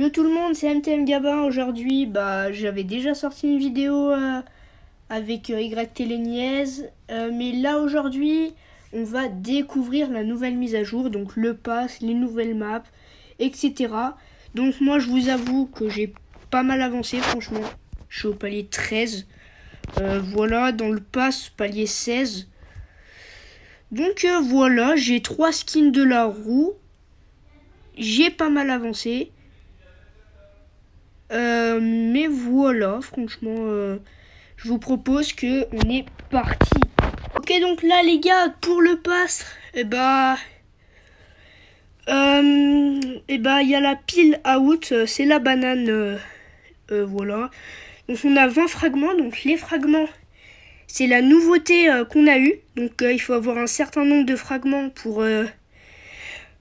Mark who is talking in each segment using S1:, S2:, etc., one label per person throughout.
S1: Yo tout le monde, c'est MTM Gabin. Aujourd'hui, j'avais déjà sorti une vidéo avec YTLeniez. Mais là, aujourd'hui, on va découvrir la nouvelle mise à jour. Donc le pass, les nouvelles maps, etc. Donc moi, je vous avoue que j'ai pas mal avancé, franchement. Je suis au palier 13. Voilà, dans le pass, palier 16. Donc voilà, j'ai 3 skins de la roue. J'ai pas mal avancé. Mais voilà, franchement, je vous propose que on est parti. Ok, donc là, les gars, pour le pass, il y a la pile out, c'est la banane, voilà. Donc on a 20 fragments, donc les fragments, c'est la nouveauté qu'on a eue. Donc il faut avoir un certain nombre de fragments pour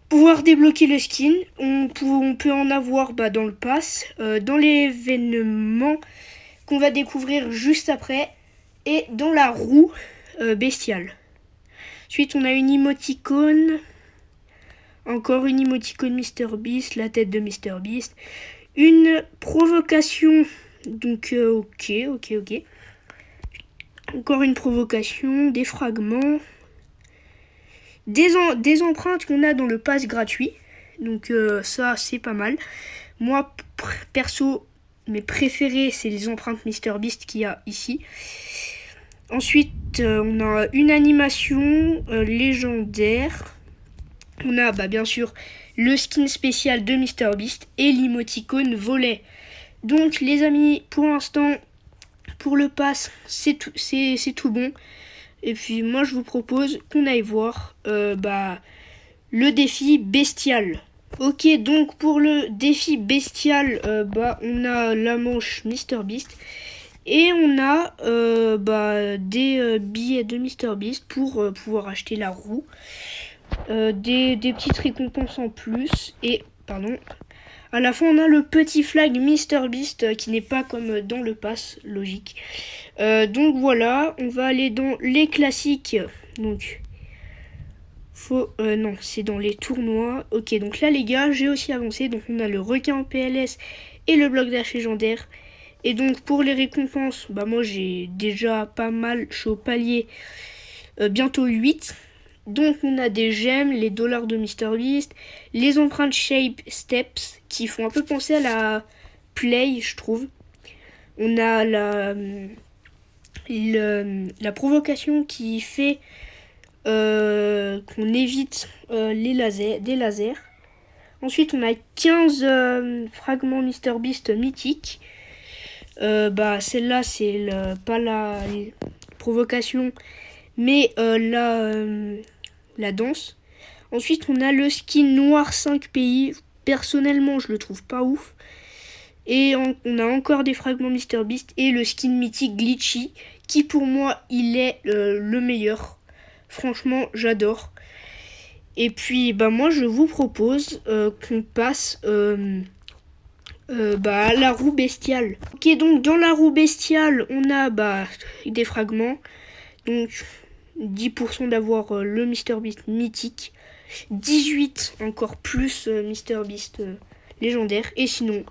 S1: pouvoir débloquer le skin. On peut en avoir dans le pass, dans l'événement qu'on va découvrir juste après, et dans la roue bestiale. Ensuite, on a une émoticône, encore une émoticône MrBeast, la tête de MrBeast, une provocation, donc ok. Encore une provocation, des fragments, des empreintes qu'on a dans le pass gratuit, donc ça c'est pas mal. Moi, perso, mes préférés, c'est les empreintes MrBeast qu'il y a ici. Ensuite, on a une animation légendaire. On a bien sûr le skin spécial de MrBeast et l'emoticône volet. Donc les amis, pour l'instant, pour le pass, c'est tout bon. Et puis moi je vous propose qu'on aille voir le défi bestial. Ok, donc pour le défi bestial, on a la manche MrBeast. Et on a des billets de MrBeast pour pouvoir acheter la roue. Des petites récompenses en plus. Et, à la fin, on a le petit flag MrBeast qui n'est pas comme dans le pass, logique. Donc voilà, on va aller dans les classiques. Donc, non, c'est dans les tournois. Ok, donc là, les gars, j'ai aussi avancé. Donc, on a le requin en PLS et le bloc d'arche légendaire. Et donc pour les récompenses, moi j'ai déjà pas mal, je suis au palier bientôt 8. Donc on a des gemmes, les dollars de MrBeast, les empreintes Shape Steps qui font un peu penser à la Play, je trouve. On a la provocation qui fait qu'on évite des lasers. Ensuite on a 15 fragments MrBeast mythiques. Celle-là, c'est pas la provocation, mais la danse. Ensuite, on a le skin noir 5 pays. Personnellement, je le trouve pas ouf. Et on a encore des fragments MrBeast et le skin mythique Glitchy, qui pour moi, il est le meilleur. Franchement, j'adore. Et puis, moi, je vous propose qu'on passe la roue bestiale. Ok, donc dans la roue bestiale, on a des fragments. Donc 10% d'avoir le MrBeast mythique. 18 encore plus MrBeast légendaire. Et sinon,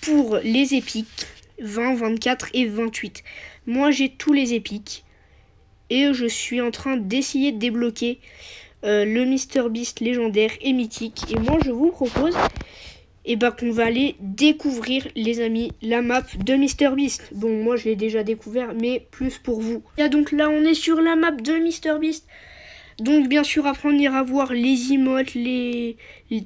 S1: pour les épiques, 20, 24 et 28. Moi, j'ai tous les épiques. Et je suis en train d'essayer de débloquer le MrBeast légendaire et mythique. Et moi, je vous propose qu'on va aller découvrir, les amis, la map de MrBeast. Bon, moi je l'ai déjà découvert, mais plus pour vous. Et donc là, on est sur la map de MrBeast. Donc bien sûr, après on ira voir les emotes,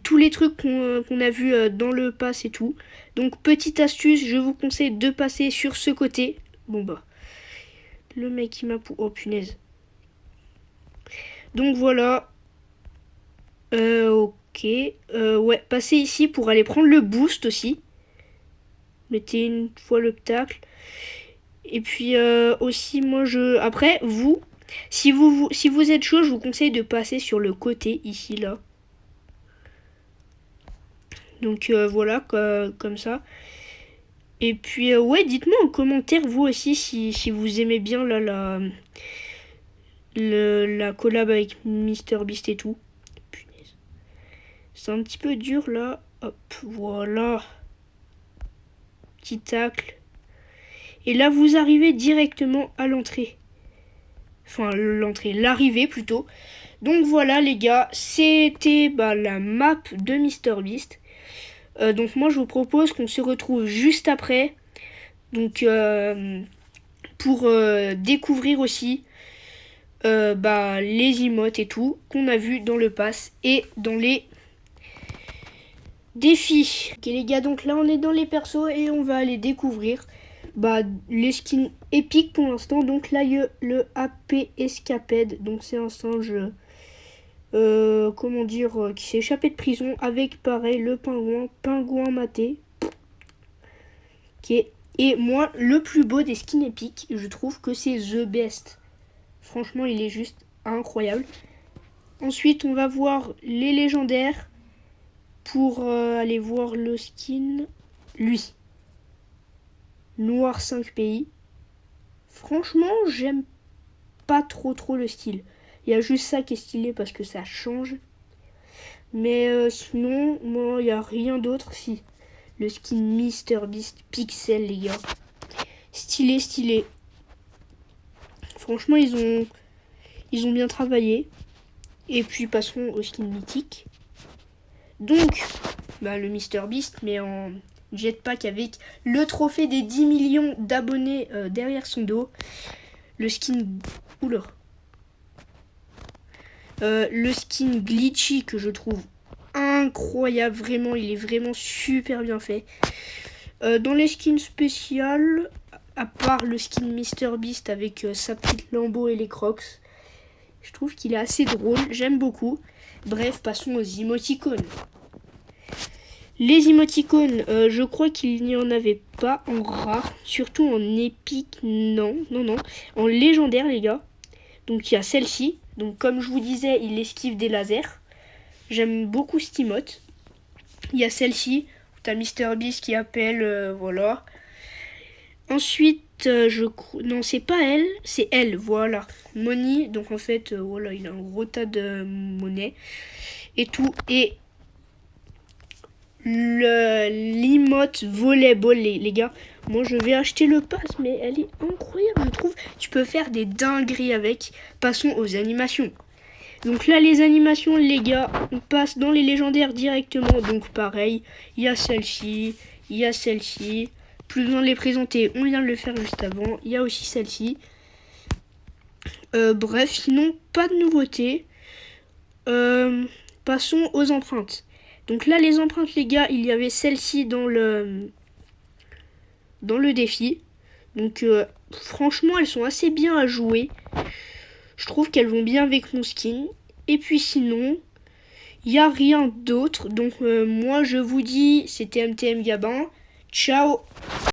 S1: tous les trucs qu'on a vu dans le pass et tout. Donc petite astuce, je vous conseille de passer sur ce côté. Le mec il m'a... Oh punaise. Donc voilà. Ok. Passez ici pour aller prendre le boost aussi. Mettez une fois l'obstacle. Et puis aussi, moi après, si vous êtes chaud, je vous conseille de passer sur le côté, ici, là. Donc voilà, comme ça. Et puis, dites-moi en commentaire, vous aussi, si vous aimez bien là, la collab avec MrBeast et tout. Punaise. C'est un petit peu dur, là. Hop, voilà. petit tacle. Et là, vous arrivez directement à l'entrée. Enfin, l'arrivée plutôt. Donc voilà les gars, c'était la map de MrBeast. Donc moi je vous propose qu'on se retrouve juste après. Donc pour découvrir aussi les emotes et tout qu'on a vu dans le pass et dans les défis. Ok les gars, donc là on est dans les persos et on va aller découvrir les skins épiques pour l'instant. Donc là il y a le AP Escapade, donc c'est un singe qui s'est échappé de prison avec pareil le pingouin maté. Okay. Et moi le plus beau des skins épiques, je trouve que c'est The Best. Franchement il est juste incroyable. Ensuite on va voir les légendaires pour aller voir le skin. Lui, Noir 5 pays. Franchement j'aime pas trop le style. Il y a juste ça qui est stylé parce que ça change. Mais sinon, moi, il n'y a rien d'autre. Si, le skin MrBeast Pixel, les gars. Stylé. Franchement, ils ont bien travaillé. Et puis, passons au skin mythique. Donc, le MrBeast, mais en jetpack avec le trophée des 10 millions d'abonnés derrière son dos. Le skin... Oula. Le skin glitchy que je trouve incroyable, vraiment, il est vraiment super bien fait. Dans les skins spéciales, à part le skin MrBeast avec sa petite Lambo et les Crocs, je trouve qu'il est assez drôle, j'aime beaucoup. Bref, passons aux émoticônes. Les émoticônes, je crois qu'il n'y en avait pas en rare, surtout en épique, non, en légendaire les gars. Donc il y a celle-ci. Donc comme je vous disais, il esquive des lasers. J'aime beaucoup cette emote. Il y a celle-ci. T'as MrBeast qui appelle, voilà. Ensuite, non, c'est pas elle, c'est elle, voilà. Money, donc en fait, voilà, il a un gros tas de monnaie et tout. Et l'emote volleyball, les gars. Moi, je vais acheter le pass, mais elle est incroyable, je trouve. Tu peux faire des dingueries avec. Passons aux animations. Donc là, les animations, les gars, on passe dans les légendaires directement. Donc pareil, il y a celle-ci, il y a celle-ci. Plus besoin de les présenter, on vient de le faire juste avant. Il y a aussi celle-ci. Bref, sinon, pas de nouveauté. Passons aux empreintes. Donc là, les empreintes, les gars, il y avait celle-ci dans le défi. Donc franchement, elles sont assez bien à jouer. Je trouve qu'elles vont bien avec mon skin. Et puis sinon, il n'y a rien d'autre. Donc moi, je vous dis, c'était MTM Gabin. Ciao!